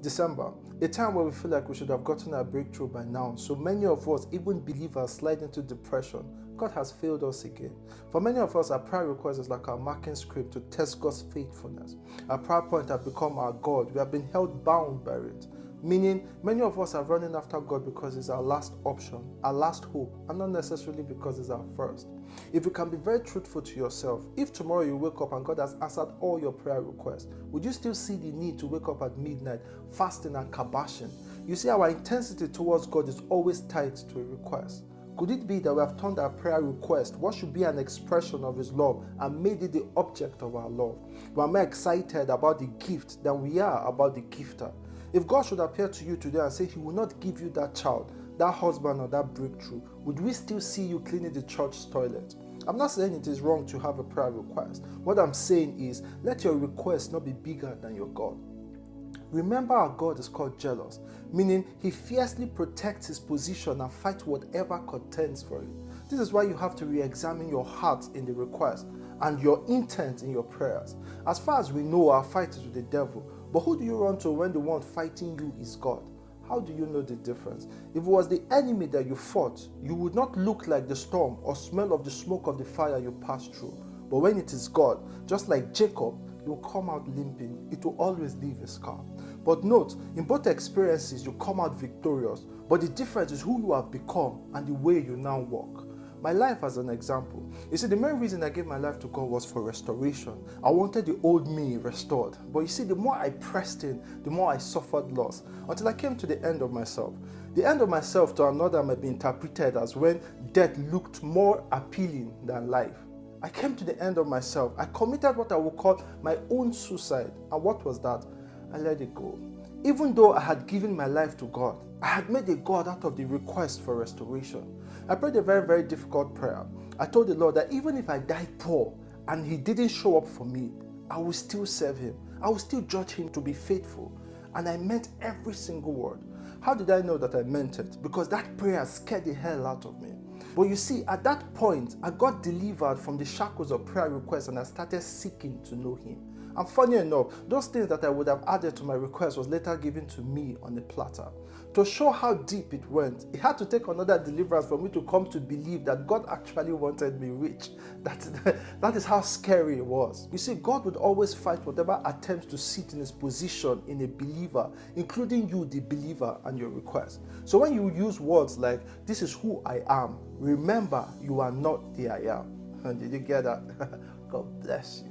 December, a time where we feel like we should have gotten our breakthrough by now. So many of us, even believers, slide into depression. God has failed us again. For many of us, our prayer request is like our marking script to test God's faithfulness. Our prayer point has become our God. We have been held bound by it. Meaning, many of us are running after God because it's our last option, our last hope, and not necessarily because it's our first. If you can be very truthful to yourself, if tomorrow you wake up and God has answered all your prayer requests, would you still see the need to wake up at midnight, fasting and kabashing? You see, our intensity towards God is always tied to a request. Could it be that we have turned our prayer request, what should be an expression of His love, and made it the object of our love? We are more excited about the gift than we are about the gifter. If God should appear to you today and say He will not give you that child, that husband, or that breakthrough, would we still see you cleaning the church toilet? I'm not saying it is wrong to have a prayer request. What I'm saying is, let your request not be bigger than your God. Remember, our God is called jealous, meaning He fiercely protects His position and fights whatever contends for it. This is why you have to re-examine your heart in the request and your intent in your prayers. As far as we know, our fight is with the devil. But who do you run to when the one fighting you is God? How do you know the difference? If it was the enemy that you fought, you would not look like the storm or smell of the smoke of the fire you passed through. But when it is God, just like Jacob, you will come out limping. It will always leave a scar. But note, in both experiences, you come out victorious. But the difference is who you have become and the way you now walk. My life as an example. You see, the main reason I gave my life to God was for restoration. I wanted the old me restored. But you see, the more I pressed in, the more I suffered loss, until I came to the end of myself. The end of myself to another might be interpreted as when death looked more appealing than life. I came to the end of myself. I committed what I would call my own suicide. And what was that? I let it go. Even though I had given my life to God, I had made a God out of the request for restoration. I prayed a very, very difficult prayer. I told the Lord that even if I died poor and He didn't show up for me, I will still serve Him. I will still judge Him to be faithful. And I meant every single word. How did I know that I meant it? Because that prayer scared the hell out of me. But you see, at that point, I got delivered from the shackles of prayer requests and I started seeking to know Him. And funny enough, those things that I would have added to my request was later given to me on a platter. To show how deep it went, it had to take another deliverance for me to come to believe that God actually wanted me rich. That is how scary it was. You see, God would always fight whatever attempts to sit in His position in a believer, including you, the believer, and your request. So when you use words like, "This is who I am," remember, you are not the I am. And did you get that? God bless you.